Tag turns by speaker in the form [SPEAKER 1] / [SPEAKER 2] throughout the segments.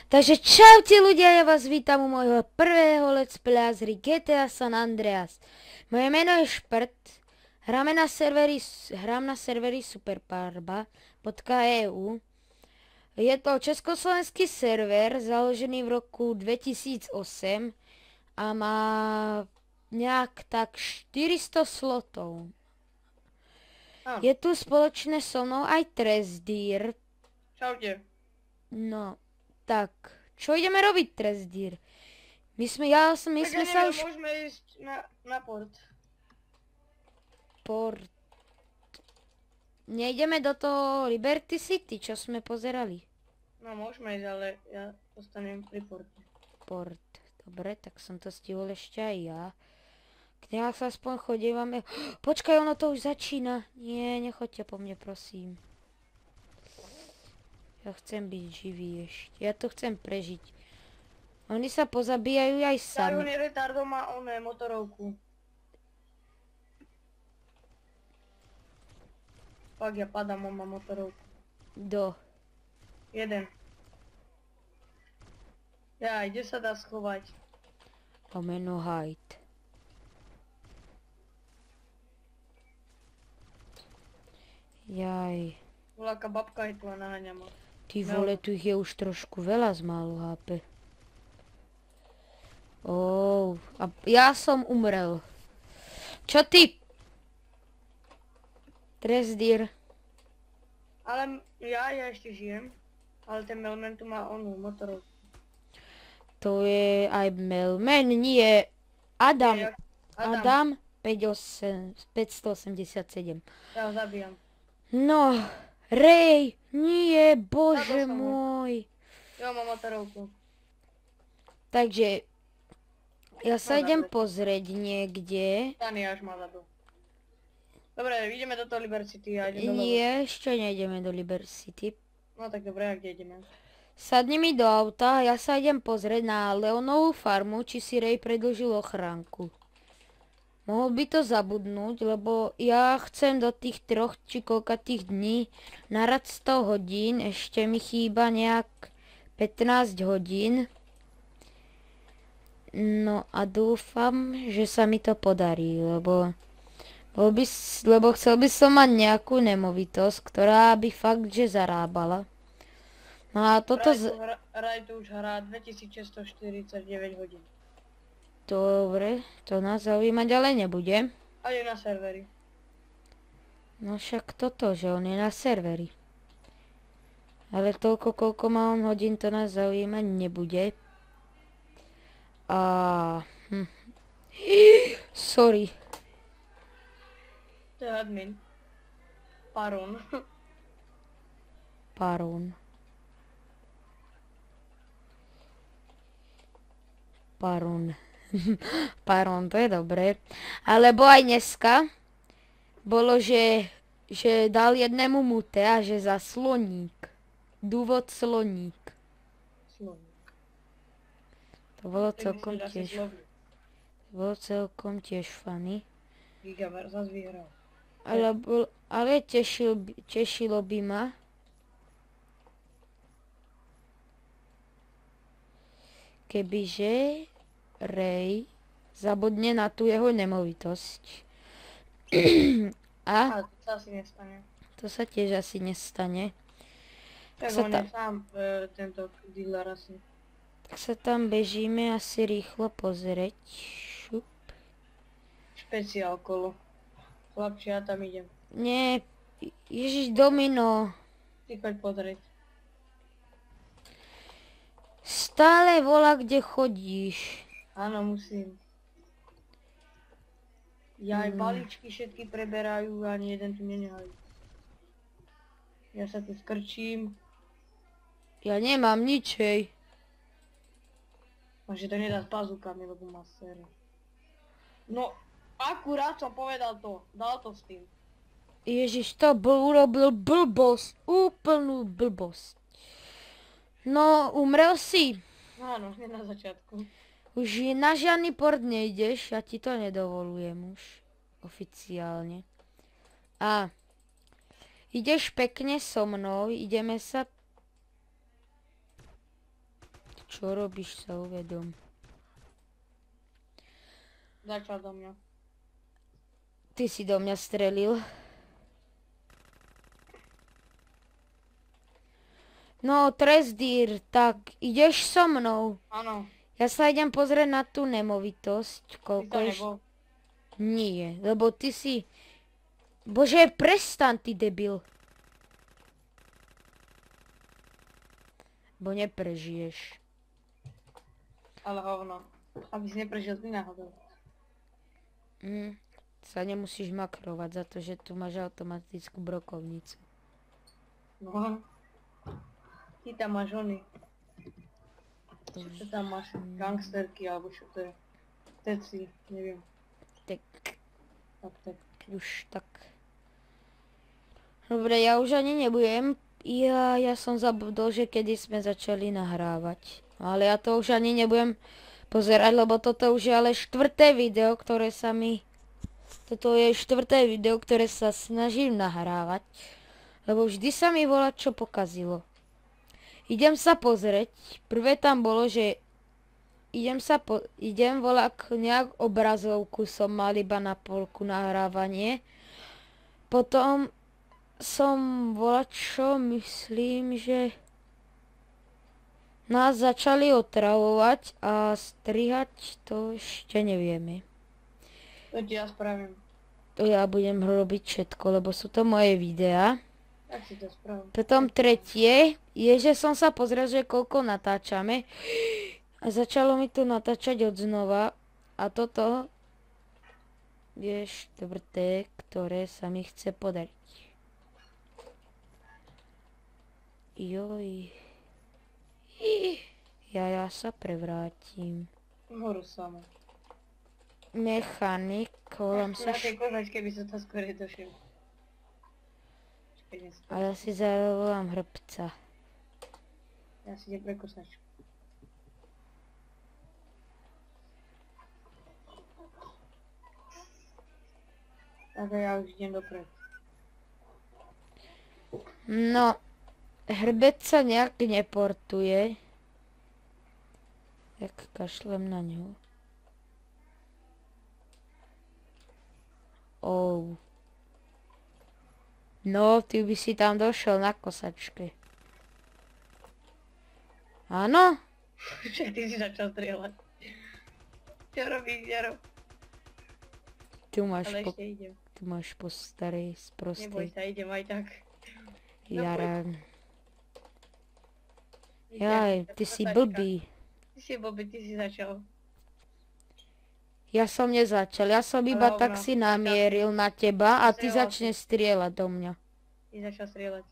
[SPEAKER 1] Takže čaute ľudia, ja vás vítam u môjho prvého let's playa z hry GTA San Andreas. Moje meno je Šprt, hrám na serveri superparba.eu. Je to československý server, založený v roku 2008 a má nejak tak 400 slotov. Je tu spoločne so mnou aj Trestdír.
[SPEAKER 2] Čaute.
[SPEAKER 1] No, tak, čo ideme robiť, Trestdír? My sme sa už...
[SPEAKER 2] Môžeme ísť na port.
[SPEAKER 1] Port... Nejdeme do toho Liberty City, čo sme pozerali.
[SPEAKER 2] No môžeme ísť, ale ja ostanem pri porte.
[SPEAKER 1] Port. Dobre, tak som to stihol ešte aj ja. K sa aspoň chodívame... Počkaj, ono to už začína. Nie, nechoďte po mne, prosím. Ja chcem byť živý ešte. Ja to chcem prežiť. Oni sa pozabíjajú aj sami.
[SPEAKER 2] Tajúny retardo má oné motorovku. Pak ja padám, on má motorovku.
[SPEAKER 1] Do.
[SPEAKER 2] Jeden. Ja, kde sa dá schovať?
[SPEAKER 1] Lomeno hide. Jaj.
[SPEAKER 2] Voľaká babka je tu a naháňa ma.
[SPEAKER 1] Ty vole, tu ich je už trošku veľa z málo HP. A ja som umrel. Čo ty? Trestdír.
[SPEAKER 2] Ale ja ešte žijem. Ale ten Melman tu má onú motorovku.
[SPEAKER 1] To je aj Melman, nie. Adam. Adam 587.
[SPEAKER 2] Ja ho zabijam.
[SPEAKER 1] No, Rej, nie, bože môj.
[SPEAKER 2] Ja mám motorovku.
[SPEAKER 1] Takže, ja sa idem pozrieť niekde.
[SPEAKER 2] Tani až ma zabil. Dobre, ideme do toho Liberty City a idem do
[SPEAKER 1] Nie, ešte nejdeme do Liberty City.
[SPEAKER 2] No tak dobre, a kde ideme?
[SPEAKER 1] Sadni mi do auta a ja sa idem pozrieť na Leonovú farmu, či si Rej predĺžil ochránku. Mohol by to zabudnúť, lebo ja chcem do tých 3 či koľkatých dní narať 100 hodín, ešte mi chýba nejak 15 hodín. No a dúfam, že sa mi to podarí, lebo chcel by som mať nejakú nemovitosť, ktorá by fakt, že zarábala. No a toto...
[SPEAKER 2] Raj tu už hrá 2649 hodín.
[SPEAKER 1] Dobre, to nás zaujímať ale nebude.
[SPEAKER 2] A je na serveri.
[SPEAKER 1] No však toto, že on je na serveri. Ale toľko, koľko má on hodín, to nás zaujímať nebude. Sorry.
[SPEAKER 2] To je admin. Paron.
[SPEAKER 1] Paron. Paron, to je dobré. Alebo aj dneska bolo, že dal jednému mute a že za sloník. Dôvod sloník.
[SPEAKER 2] Sloník.
[SPEAKER 1] To bolo celkom tiež funny.
[SPEAKER 2] Gigaver zase vyhral.
[SPEAKER 1] Ale tešilo by ma. Kebyže Rej zabudne na tú jeho nemovitosť.
[SPEAKER 2] A to sa asi nestane.
[SPEAKER 1] To sa tiež asi nestane.
[SPEAKER 2] Tak on je sám tento dealer asi.
[SPEAKER 1] Tak sa tam bežíme asi rýchlo pozrieť. Šup.
[SPEAKER 2] Špeciál kolo. Chlapči, ja tam idem.
[SPEAKER 1] Nie, Ježiš, Domino.
[SPEAKER 2] Ty choď pozrieť.
[SPEAKER 1] Stále volá, kde chodíš.
[SPEAKER 2] Áno, musím. Ja aj balíčky všetky preberajú, ani jeden tu nenehajú. Ja sa tu skrčím.
[SPEAKER 1] Ja nemám ničej.
[SPEAKER 2] Takže to nedá s bazúkami, lebo má sere. No, akurát som povedal to. Dal to s tým.
[SPEAKER 1] Ježiš, to urobil blbosť. Úplnú blbosť. No, umrel si.
[SPEAKER 2] Áno, hneď na začiatku.
[SPEAKER 1] Už na žiadny port nejdeš, ja ti to nedovolujem už. Oficiálne. A ideš pekne so mnou, ideme sa Čo robíš, sa uvedom.
[SPEAKER 2] Začal do mňa.
[SPEAKER 1] Ty si do mňa strelil. No, Tresdír, tak ideš so mnou.
[SPEAKER 2] Áno,
[SPEAKER 1] Ja sa idem pozrieť na tú nemovitosť.
[SPEAKER 2] ty
[SPEAKER 1] Koľko
[SPEAKER 2] tam
[SPEAKER 1] ešte...
[SPEAKER 2] nebol.
[SPEAKER 1] Nie, lebo ty si... Bože, prestan, ty debil. Bo neprežiješ.
[SPEAKER 2] Ale hovno. Aby si neprežil ty náhodou.
[SPEAKER 1] Sa nemusíš makrovať za to, že tu máš automatickú brokovnicu.
[SPEAKER 2] No. Ty tam máš ony. Čo tam máš? Gangsterky alebo čo to je? Teci, neviem.
[SPEAKER 1] Tak,
[SPEAKER 2] Tak.
[SPEAKER 1] už tak. Dobre, ja už ani nebudem. Ja som zabudol, že kedy sme začali nahrávať. Ale ja to už ani nebudem pozerať, lebo toto už je ale štvrté video, ktoré sa mi... Toto je štvrté video, ktoré sa snažím nahrávať. Lebo vždy sa mi volá, čo pokazilo. Idem sa pozrieť. Prvé tam bolo, že... Idem volať nejak obrazovku, som mal iba na polku nahrávanie. Potom som volať, čo myslím, že... Nás začali otravovať a strihať to ešte nevieme.
[SPEAKER 2] To ti ja spravím.
[SPEAKER 1] To ja budem robiť všetko, lebo sú to moje videá.
[SPEAKER 2] Tak si to spravím.
[SPEAKER 1] Potom tretie je, že som sa pozrel, že koľko natáčame. A začalo mi to natáčať od znova. A toto je štvrté, ktoré sa mi chce podariť. Joj. Ja sa prevrátim.
[SPEAKER 2] Horu sama.
[SPEAKER 1] Mechanik, volám sa...
[SPEAKER 2] Na tej kozačke by som to skôr došiel.
[SPEAKER 1] A ja si zavolám hrbca.
[SPEAKER 2] Ja si idem pre kosačku. Tak a ja už idem dopredu.
[SPEAKER 1] No, hrbec sa nejak neportuje. Jak kašlem na ňu. No, ty by si tam došiel na kosačke. Áno?
[SPEAKER 2] Však ty si začal strieľať. Čo robíš, Jaro?
[SPEAKER 1] Tu máš
[SPEAKER 2] Ale
[SPEAKER 1] po...
[SPEAKER 2] ešte idem.
[SPEAKER 1] Tu máš po starej,
[SPEAKER 2] Neboj
[SPEAKER 1] sprostej.
[SPEAKER 2] sa, idem aj tak.
[SPEAKER 1] Jara.
[SPEAKER 2] Idem,
[SPEAKER 1] Jaj, ty si
[SPEAKER 2] kosačka.
[SPEAKER 1] blbý.
[SPEAKER 2] Ty si blbý, ty si začal.
[SPEAKER 1] Ja som nezačal, ja som iba
[SPEAKER 2] Ale
[SPEAKER 1] tak
[SPEAKER 2] hovno,
[SPEAKER 1] si namieril na teba a ty
[SPEAKER 2] Strieľal
[SPEAKER 1] začneš strieľať do mňa.
[SPEAKER 2] Ty začal strieľať.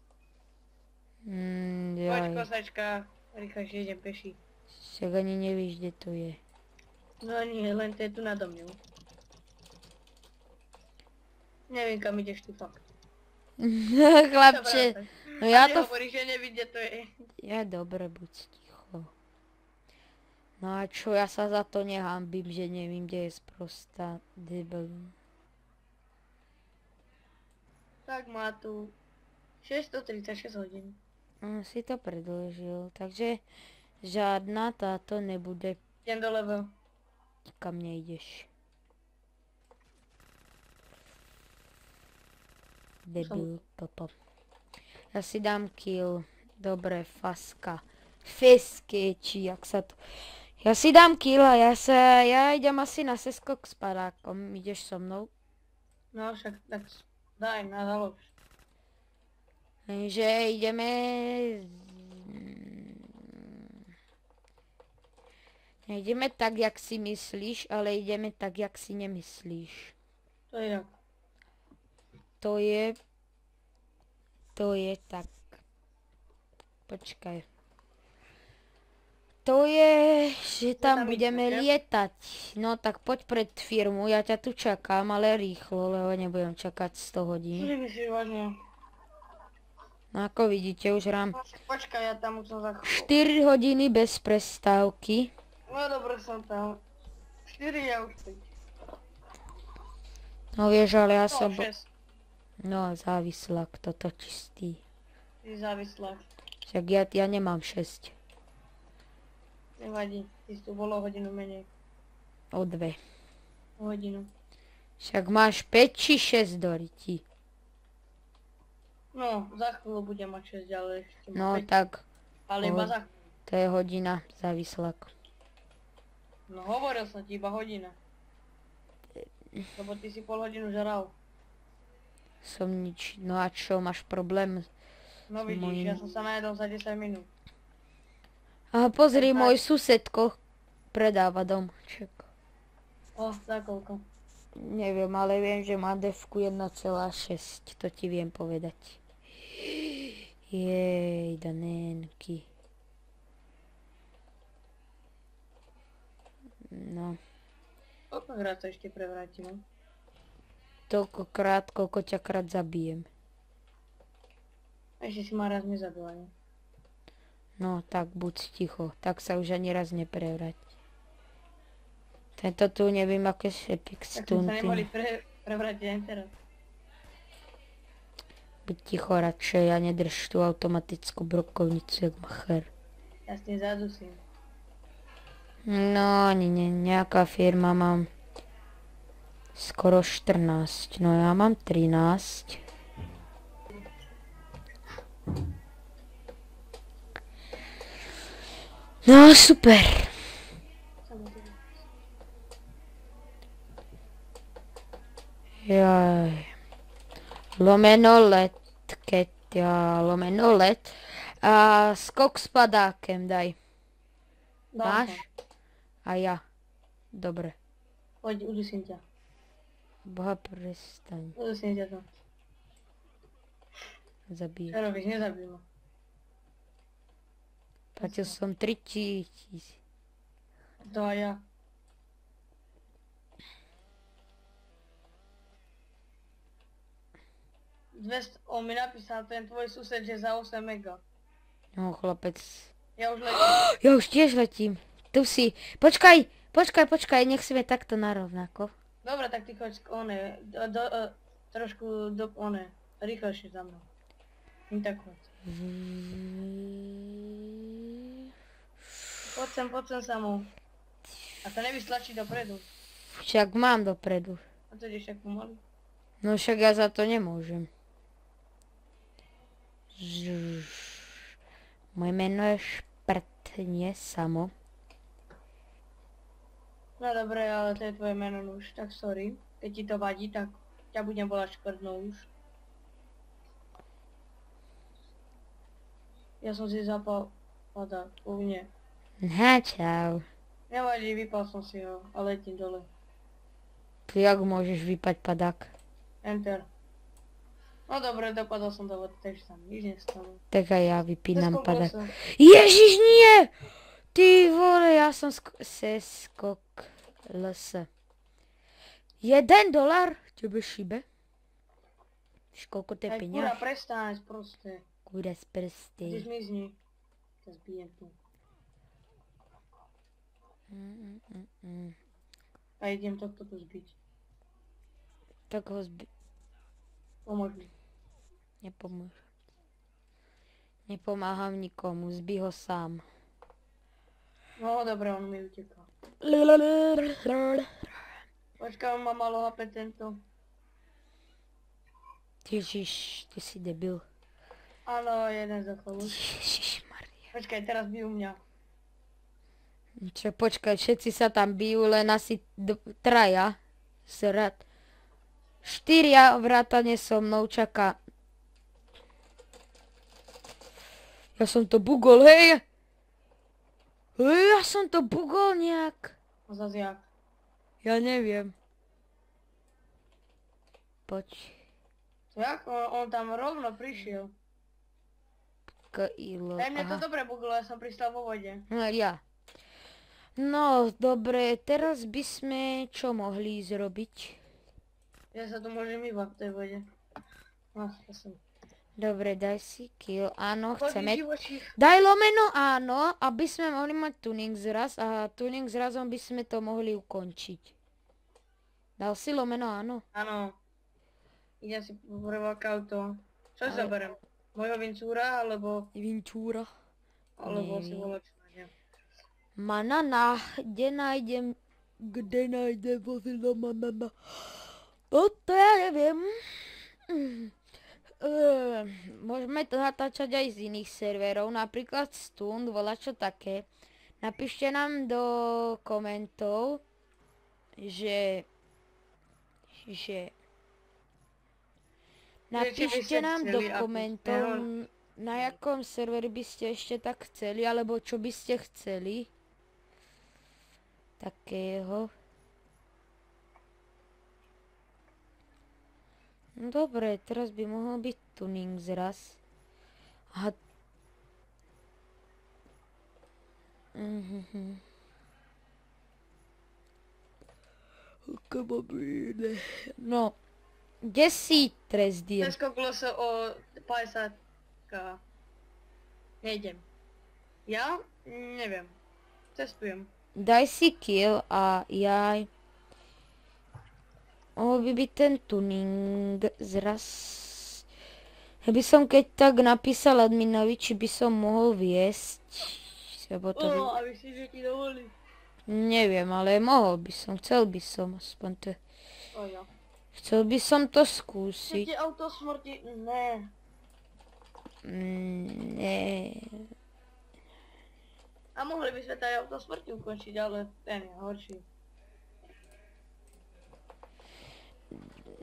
[SPEAKER 2] Poď
[SPEAKER 1] Jaj,
[SPEAKER 2] kosačka, rýchlejšie idem peši.
[SPEAKER 1] však ani nevíš, kde to je.
[SPEAKER 2] No nie, len to je tu nado mňou. Neviem kam ideš ty fakt.
[SPEAKER 1] Chlapče, no ja to...
[SPEAKER 2] Nehovoríš, že nevidie, to je.
[SPEAKER 1] Ja dobre, buď ticho. No a čo, ja sa za to nehambím, že nevím, kde je sprostá debil.
[SPEAKER 2] Tak má tu 636 hodín.
[SPEAKER 1] Si to predĺžil, takže žiadna táto nebude,
[SPEAKER 2] Idem do level.
[SPEAKER 1] kam nejdeš. Debil toto. Ja si dám kill. Dobre, faska. Feske, či jak sa to... Ja si dám kill a ja idem asi na seskok s padákom. Ideš so mnou?
[SPEAKER 2] No však tak daj na založ.
[SPEAKER 1] Takže ideme... Nejdeme tak, jak si myslíš, ale ideme tak, jak si nemyslíš.
[SPEAKER 2] To je jak.
[SPEAKER 1] To je tak. Počkaj. To je, že tam
[SPEAKER 2] tam
[SPEAKER 1] budeme
[SPEAKER 2] ideme, že?
[SPEAKER 1] lietať. No tak poď pred firmu, ja ťa tu čakám, ale rýchlo, lebo nebudem čakať 100 hodín.
[SPEAKER 2] Nemyslíš vážne.
[SPEAKER 1] No ako vidíte, už hrám
[SPEAKER 2] Počkaj, ja tam už som za chvíľu.
[SPEAKER 1] 4 hodiny bez prestávky.
[SPEAKER 2] No dobre som tam. 4 ja už 5.
[SPEAKER 1] No vieš, ale ja
[SPEAKER 2] No
[SPEAKER 1] som...
[SPEAKER 2] 6.
[SPEAKER 1] No závislák, toto čistý.
[SPEAKER 2] Ty závislá.
[SPEAKER 1] Však ja nemám 6.
[SPEAKER 2] Nevadí, ty si tu bolo hodinu menej.
[SPEAKER 1] O 2.
[SPEAKER 2] O hodinu.
[SPEAKER 1] Však máš 5 či 6 do ryti.
[SPEAKER 2] No, za chvíľu budem mať 6, ale ešte
[SPEAKER 1] No
[SPEAKER 2] mám 5.
[SPEAKER 1] tak,
[SPEAKER 2] Ale iba za chvíľu.
[SPEAKER 1] to je hodina závislák.
[SPEAKER 2] No hovoril som ti iba hodina. Lebo ty si pol hodinu žral.
[SPEAKER 1] Som nič. No a čo, máš problém?
[SPEAKER 2] No vidíš, ja som sa najedol za 10 minút.
[SPEAKER 1] A pozri,
[SPEAKER 2] Tak.
[SPEAKER 1] môj susedko predáva domček.
[SPEAKER 2] O, za koľko?
[SPEAKER 1] Neviem, ale viem, že má devku 1,6. To ti viem povedať. Jej, danenky. No,
[SPEAKER 2] Koľkokrát sa ešte prevrátime?
[SPEAKER 1] toľkokrát, koľko ťa krát zabijem.
[SPEAKER 2] Ešte si ma raz nezabila, ne?
[SPEAKER 1] No, tak buď ticho. Tak sa už ani raz neprevráť. Tento tu neviem, aké epic
[SPEAKER 2] Tak sme sa nemohli
[SPEAKER 1] stunty.
[SPEAKER 2] prevrátiť aj teraz.
[SPEAKER 1] Buď ticho radšej a nedrž tú automatickú brokovnicu, jak macher.
[SPEAKER 2] Ja s tým zadusím.
[SPEAKER 1] No, ani nie, nejaká firma mám skoro 14, no ja mám 13. No, super. Jaj. Lomeno let, Ketia, lomeno let. A skok s padákem daj.
[SPEAKER 2] Dal
[SPEAKER 1] Máš?
[SPEAKER 2] som.
[SPEAKER 1] A ja. Dobre.
[SPEAKER 2] Poď, udusím ťa.
[SPEAKER 1] Boha, prestaň.
[SPEAKER 2] Udusím ťa to.
[SPEAKER 1] Zabíj.
[SPEAKER 2] Čo robíš? Nezabij ma.
[SPEAKER 1] Platil som 3000.
[SPEAKER 2] To aj ja. On mi napísal ten tvoj sused, že za 8 mega.
[SPEAKER 1] No, chlapec.
[SPEAKER 2] Ja už letím.
[SPEAKER 1] Ja už tiež letím. Tu si. Počkaj, nech sme takto narovnako.
[SPEAKER 2] Dobre, tak ty choď trošku do rýchlejšie za mnou. Tak choď. Poď sem sa mnou. A to nevystlačí dopredu.
[SPEAKER 1] Však mám dopredu.
[SPEAKER 2] A to ideš tak pomaly.
[SPEAKER 1] No však ja za to nemôžem. Moje meno je Šprt, nie Samo.
[SPEAKER 2] No dobre, ale to je tvoje meno už, tak sorry. Keď ti to vadí, tak ťa budem volať Šprdnou už. Ja som si zapal padák, nie.
[SPEAKER 1] Na čau.
[SPEAKER 2] Nevadí, vypal som si ho a letím dole.
[SPEAKER 1] Jak môžeš vypať padák?
[SPEAKER 2] Enter. No dobre, dopadol som do vody, takže sa mi nič nestalo.
[SPEAKER 1] Tak aj ja vypínam
[SPEAKER 2] Cez
[SPEAKER 1] padák.
[SPEAKER 2] koľko som?
[SPEAKER 1] Ježiš, nie! Ty vole, ja som skok LS. $1? Tebe šibe? Víš, koľko to je
[SPEAKER 2] Aj
[SPEAKER 1] peňaž?
[SPEAKER 2] kurá, prestaň, proste.
[SPEAKER 1] Kúra z
[SPEAKER 2] Ty
[SPEAKER 1] prsty.
[SPEAKER 2] zmizni. To zbijem tu. A idem tohto tu zbiť.
[SPEAKER 1] Tak ho
[SPEAKER 2] Pomôž mi.
[SPEAKER 1] nepomôžem. Nepomáham nikomu, zbi ho sám.
[SPEAKER 2] No dobre, on mi utekal. Počkaj, on má malo HP tento.
[SPEAKER 1] Ježiš, ty si debil.
[SPEAKER 2] Áno, jeden zachl už.
[SPEAKER 1] Ježišmaria.
[SPEAKER 2] Počkaj, teraz bijú mňa.
[SPEAKER 1] Čo, počkaj, všetci sa tam bijú, len asi traja. Srad. 4 vrátane so mnou čaká. Ja som to bugol, hej! Ja som to bugol nejak.
[SPEAKER 2] No zas jak.
[SPEAKER 1] Ja neviem. Poď.
[SPEAKER 2] Jak? On tam rovno prišiel.
[SPEAKER 1] Kilo.
[SPEAKER 2] Aj mne to dobre buglo, ja som pristal vo vode.
[SPEAKER 1] No ja. No, dobre, teraz by sme čo mohli zrobiť?
[SPEAKER 2] Ja sa tu môžem iba v tej vode. No, ja som...
[SPEAKER 1] Dobre, daj si kill. Áno,
[SPEAKER 2] Chodí
[SPEAKER 1] chceme...
[SPEAKER 2] živočích.
[SPEAKER 1] Daj lomeno áno, aby sme mohli mať tuning zraz a tuning zrazom by sme to mohli ukončiť. Dal si lomeno áno?
[SPEAKER 2] Áno. Idem si poprvák auto. Čo si
[SPEAKER 1] Ale-
[SPEAKER 2] zoberiem? Mojho Vincúra, alebo
[SPEAKER 1] Vinčúra.
[SPEAKER 2] si
[SPEAKER 1] Neviem.
[SPEAKER 2] volať.
[SPEAKER 1] Manana, kde nájdem vozidlo Manana? No to ja neviem. Môžeme to natáčať aj z iných serverov, napríklad Stund, volačo také. Napíšte nám do komentov, napíšte nám do komentov, na jakom serveri by ste ešte tak chceli, alebo čo by ste chceli. Takého. No dobre, teraz by mohol byť tuning zraz. Aha. No, kde si Trezdír?
[SPEAKER 2] Neskoklo sa o 50k. Nejdem. Ja? Neviem. Cestujem.
[SPEAKER 1] Daj si kill a jaj. Mohol by byť ten tuning zraz. Ja by som keď tak napísal adminovi, či by som mohol viesť.
[SPEAKER 2] A myslíš, že ti dovolí?
[SPEAKER 1] Neviem, ale mohol by som, chcel by som aspoň to.
[SPEAKER 2] Ja.
[SPEAKER 1] Chcel by som to skúsiť.
[SPEAKER 2] Chcete auto smrti? Ne.
[SPEAKER 1] Ne.
[SPEAKER 2] A mohli by sme taj auto smrti ukončiť, ale ten je horší.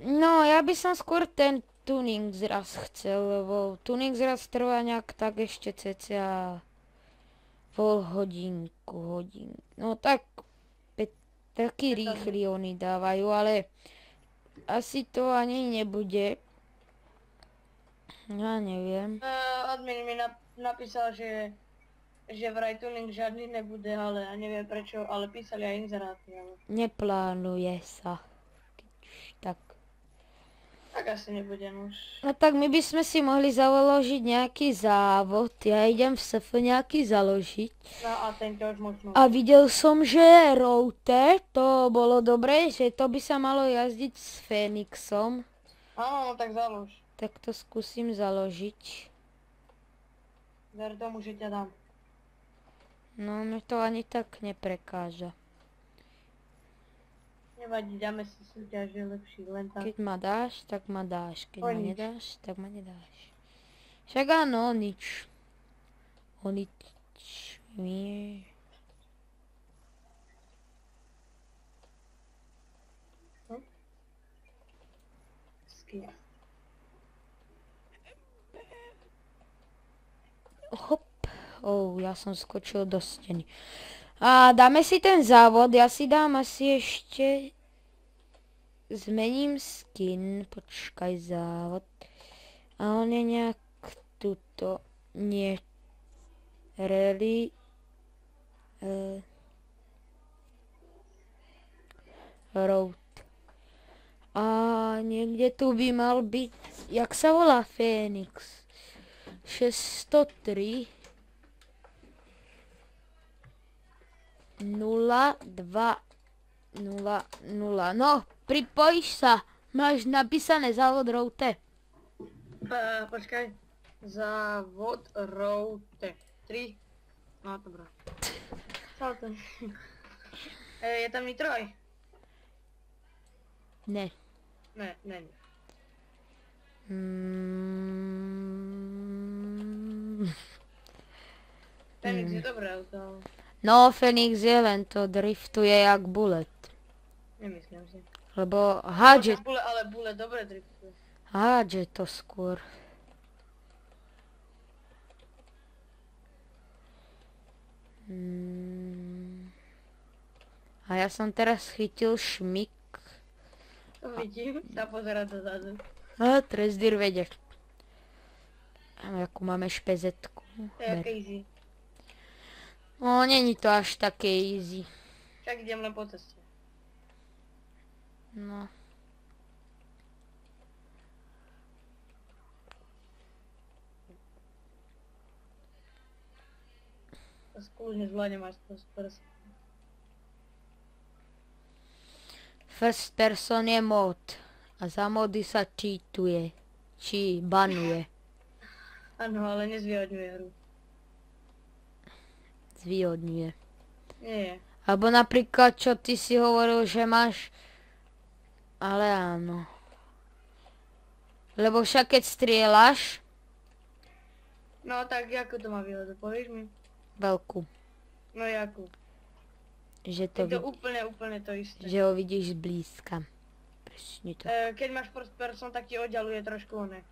[SPEAKER 1] No, ja by som skôr ten tuning zraz chcel, lebo tuning zraz trvá nejak tak ešte cca pol hodinku. No tak, taký rýchly oni dávajú, ale asi to ani nebude. Ja neviem.
[SPEAKER 2] Admin mi napísal, že vraj tuning žiadny nebude, ale ja neviem prečo, ale písali aj inzeráty. Ale...
[SPEAKER 1] Neplánuje sa. Tak.
[SPEAKER 2] Tak asi nebudem už.
[SPEAKER 1] No tak my by sme si mohli založiť nejaký závod. Ja idem v SF nejaký založiť.
[SPEAKER 2] No a tento už možno.
[SPEAKER 1] A videl som, že Route, to bolo dobré, že to by sa malo jazdiť s Fénixom.
[SPEAKER 2] Áno, tak založ.
[SPEAKER 1] Tak to skúsim založiť.
[SPEAKER 2] Ver tomu, že ťa dám.
[SPEAKER 1] No, mi to ani tak neprekáža.
[SPEAKER 2] Nevadí, dáme si súťaž, je lepší, len tak.
[SPEAKER 1] Keď ma dáš, tak ma dáš. Keď
[SPEAKER 2] O
[SPEAKER 1] ma
[SPEAKER 2] nič.
[SPEAKER 1] nedáš, tak ma nedáš. Však áno, nič. O nič. Nie.
[SPEAKER 2] Skia.
[SPEAKER 1] Hop. Ja som skočil do steny. A dáme si ten závod, ja si dám asi ešte... Zmením skin, počkaj, závod. A on je nejak tuto, nie... Rally... Road. A niekde tu by mal byť, jak sa volá Fénix? 603 0 2 0 0. No, pripojíš sa. Máš napísané závod Route.
[SPEAKER 2] Počkaj. Závod Route. 3. No, dobré. Čo to? Je tam nitroj?
[SPEAKER 1] Ne.
[SPEAKER 2] Ne. Fenix je dobré auto.
[SPEAKER 1] No, Fenix je, len to driftuje jak Bullet.
[SPEAKER 2] Nemyslím si.
[SPEAKER 1] Lebo hádže
[SPEAKER 2] Ale Bullet dobre driftuje.
[SPEAKER 1] to skôr. A ja som teraz chytil šmik.
[SPEAKER 2] To vidím, sa pozerá dozadu.
[SPEAKER 1] A Trezdír vede. Akú máme špezetku.
[SPEAKER 2] To je easy.
[SPEAKER 1] No, není to až také easy.
[SPEAKER 2] Však idem len po ceste.
[SPEAKER 1] No.
[SPEAKER 2] To skúšne zvládnem až to first.
[SPEAKER 1] First person je mod. A za mody sa cheatuje. Či banuje.
[SPEAKER 2] Áno, ale nezvýhodňuje hru.
[SPEAKER 1] Zvýhodňuje.
[SPEAKER 2] Nie.
[SPEAKER 1] Alebo napríklad, čo ty si hovoril, že máš... Ale áno. Lebo však keď strieľaš
[SPEAKER 2] No tak, ako to má výhodu, povieš mi?
[SPEAKER 1] veľkú,
[SPEAKER 2] No jakú?
[SPEAKER 1] že
[SPEAKER 2] Je to úplne to isté.
[SPEAKER 1] že ho vidíš zblízka. Presne to.
[SPEAKER 2] Keď máš first person, tak ti oddialuje trošku oné.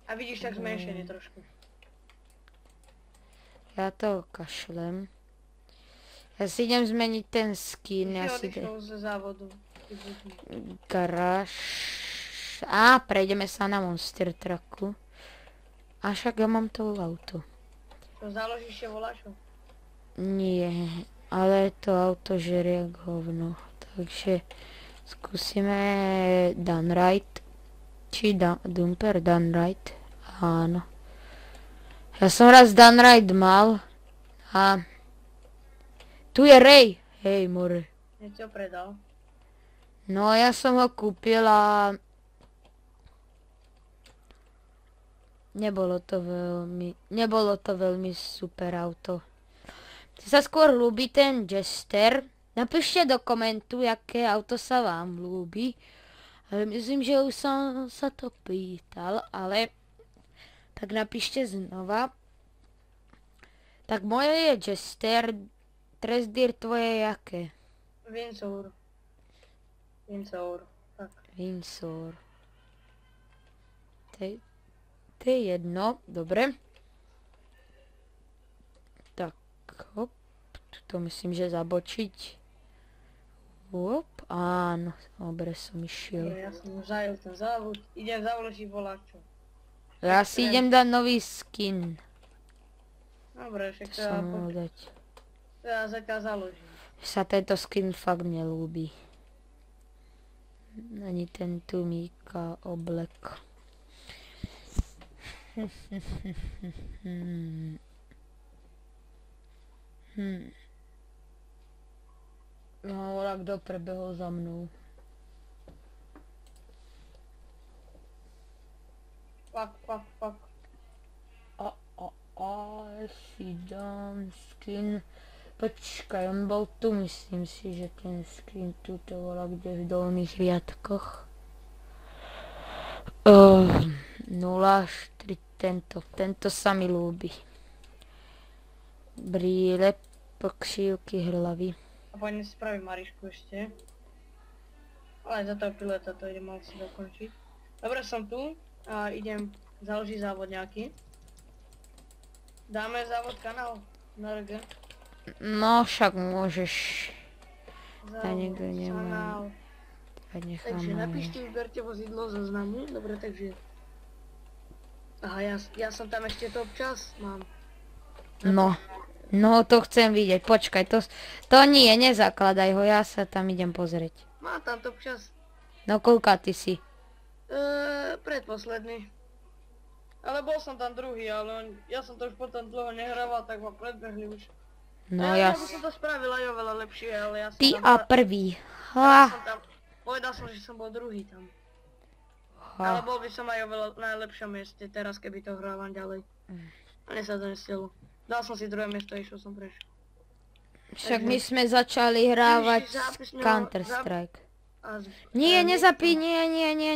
[SPEAKER 2] A vidíš tak zmenšenie trošku.
[SPEAKER 1] Ja to kašlem. Ja si idem zmeniť ten skin.
[SPEAKER 2] Ty
[SPEAKER 1] Ja
[SPEAKER 2] si
[SPEAKER 1] si
[SPEAKER 2] odišiel z závodu.
[SPEAKER 1] garáž. A prejdeme sa na Monster Trucku. A však ja mám to auto.
[SPEAKER 2] To založíš je volášo?
[SPEAKER 1] Nie, ale to auto žerie jak hovno. Takže skúsime Dunride. Či Dumper Dunride. Áno. Ja som raz Dunride mal. A tu je Ray. Hej, more.
[SPEAKER 2] Ja ti ho predal.
[SPEAKER 1] No ja som ho kúpil a nebolo to veľmi super auto. Mne sa skôr ľúbi ten Jester. Napíšte do komentu, aké auto sa vám ľúbi. Ale myslím, že už som sa to pýtal, ale tak napíšte znova. Tak moje je Jester. Tresdir tvoje je aké?
[SPEAKER 2] Windsor. Tak.
[SPEAKER 1] Windsor. To je jedno, dobre. Tak, hop. To myslím, že zabočiť. Hop, áno, dobre som išiel.
[SPEAKER 2] Ja som už zajel ten závod. Idem založiť voláčo.
[SPEAKER 1] Ja si idem dať nový skin.
[SPEAKER 2] Dobre, však
[SPEAKER 1] To som mohol dať.
[SPEAKER 2] ja zatiaľ založím.
[SPEAKER 1] Sa tento skin fakt nelúbi. Ani ten tumíka oblek. No, ale kto prebehol za mnou?
[SPEAKER 2] Pak.
[SPEAKER 1] Ja si dám skin. Počkaj, on bol tu, myslím si, že ten skin tu to bola kde v dolných riadkoch. 0,4 tento sa mi ľúbi. Brýle, pokšívky, hlavy.
[SPEAKER 2] A poďme si spraviť Marišku ešte. Ale za toho pilota to idem mal si dokončiť. Dobre, som tu a idem založiť závod nejaký. Dáme závod kanál na RG.
[SPEAKER 1] No však môžeš. Ja
[SPEAKER 2] Závod
[SPEAKER 1] nikto nemám.
[SPEAKER 2] kanál.
[SPEAKER 1] Takže
[SPEAKER 2] Takže napíšte, vyberte vozidlo zo znamu. Dobre, takže... Aha, ja som tam ešte to občas mám.
[SPEAKER 1] No to chcem vidieť. Počkaj, to nie, nezakladaj ho, ja sa tam idem pozrieť.
[SPEAKER 2] Mám tam to občas.
[SPEAKER 1] No koľka ty si?
[SPEAKER 2] Predposledný. Ale bol som tam druhý, ale ja som to už potom dlho nehrával, tak ma predbehli už.
[SPEAKER 1] No
[SPEAKER 2] ja
[SPEAKER 1] ja...
[SPEAKER 2] by som to spravil aj oveľa lepšie, ale ja som
[SPEAKER 1] Ty
[SPEAKER 2] tam...
[SPEAKER 1] a prvý.
[SPEAKER 2] Povedal som, že som bol druhý tam.
[SPEAKER 1] Ha.
[SPEAKER 2] Ale bol by som aj oveľa najlepšom mieste teraz, keby to hrávam ďalej. A mne sa to nestilo. Dal som si druhé miesto a išiel som preč.
[SPEAKER 1] Však my sme začali hrávať Counter-Strike. Nie, nezapí, nie,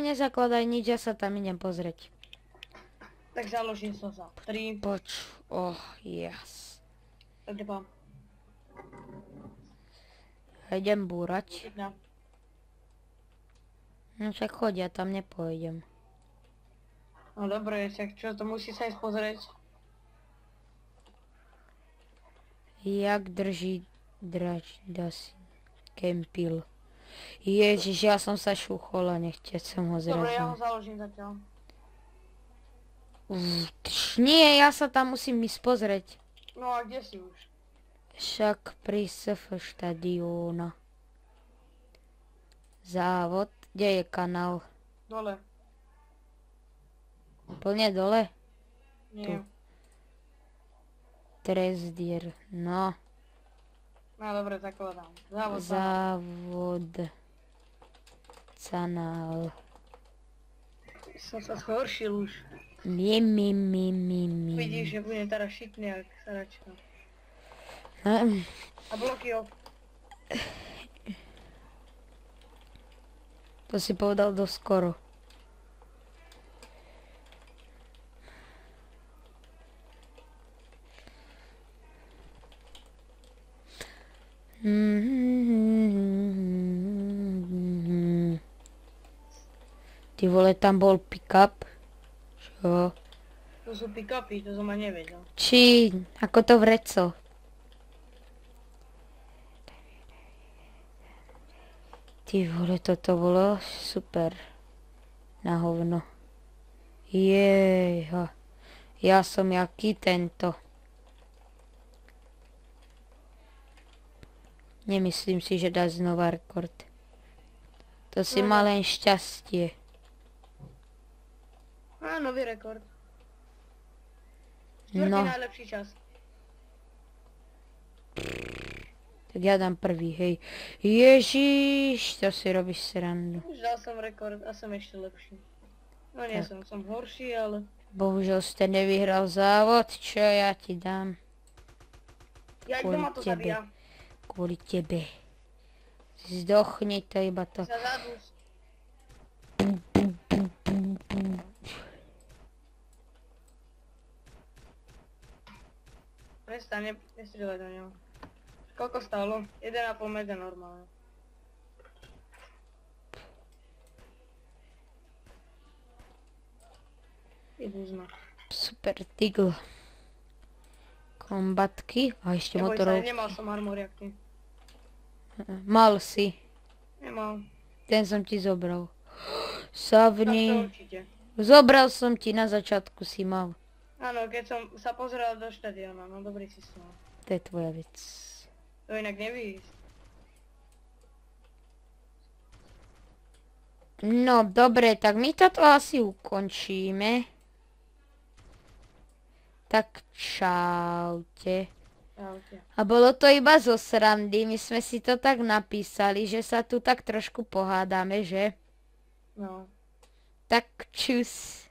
[SPEAKER 1] nezakladaj nič, ja sa tam idem pozrieť.
[SPEAKER 2] Tak založím sa za 3,
[SPEAKER 1] Yes.
[SPEAKER 2] 2,
[SPEAKER 1] Idem búrať.
[SPEAKER 2] 1.
[SPEAKER 1] No však choď, ja tam nepôjdem.
[SPEAKER 2] No dobre, však čo, to musí sa ísť pozrieť.
[SPEAKER 1] Jak drží Dasi Kempil. Ježiš, ja som sa šúchol a nechťať som ho
[SPEAKER 2] Dobre, ja ho
[SPEAKER 1] zrazil.
[SPEAKER 2] založím zatiaľ.
[SPEAKER 1] Nie, ja sa tam musím ísť pozrieť.
[SPEAKER 2] No a kde si už?
[SPEAKER 1] Však pri SF štadióna. Závod, kde je kanál?
[SPEAKER 2] Dole.
[SPEAKER 1] Úplne dole?
[SPEAKER 2] Nie.
[SPEAKER 1] Tresdier, no.
[SPEAKER 2] No dobre, tak ho dám. Závod.
[SPEAKER 1] Závod. Canál.
[SPEAKER 2] Som sa zhoršil už.
[SPEAKER 1] Mi.
[SPEAKER 2] Vidíš, že budem teraz šitný jak saračka. A bloky off.
[SPEAKER 1] To si povedal dosť skoro. Ty vole, tam bol pick-up. Čo?
[SPEAKER 2] To sú pick-upy, to som ani nevedel.
[SPEAKER 1] Či, ako to vreco. Ty vole, toto bolo super. Na hovno. Jeha. Ja som jaký tento. Nemyslím si, že dá znova rekord. To si mal len šťastie.
[SPEAKER 2] Á, nový rekord.
[SPEAKER 1] No.
[SPEAKER 2] Štvrtý najlepší čas.
[SPEAKER 1] Tak ja dám prvý, hej. Ježiš, to si robíš srandu.
[SPEAKER 2] Už dal som rekord a som ešte lepší. No nie som horší, ale...
[SPEAKER 1] Bohužiaľ ste nevyhral závod, čo ja ti dám.
[SPEAKER 2] Ja kto ma to zabíja?
[SPEAKER 1] Kvôli tebe. Zdochni to iba to.
[SPEAKER 2] Za zadus. Prestaň, nestrieľaj do neho. Koľko stálo? 1,5 mega normálne. Idúzma.
[SPEAKER 1] Super tigl. Kombatky a ešte motorov.
[SPEAKER 2] Nemal som armor jak ty.
[SPEAKER 1] Mal si.
[SPEAKER 2] Nemal.
[SPEAKER 1] Ten som ti zobral.
[SPEAKER 2] Tak to
[SPEAKER 1] Savni.
[SPEAKER 2] určite.
[SPEAKER 1] Zobral som ti, na začiatku si mal.
[SPEAKER 2] Áno, keď som sa pozrel do štadióna, no dobrý si mal.
[SPEAKER 1] To je tvoja vec.
[SPEAKER 2] To inak nevíš.
[SPEAKER 1] No, dobre, tak my toto asi ukončíme. Tak čaute.
[SPEAKER 2] Čaute.
[SPEAKER 1] A bolo to iba zo srandy, my sme si to tak napísali, že sa tu tak trošku pohádame, že?
[SPEAKER 2] No.
[SPEAKER 1] Tak čus.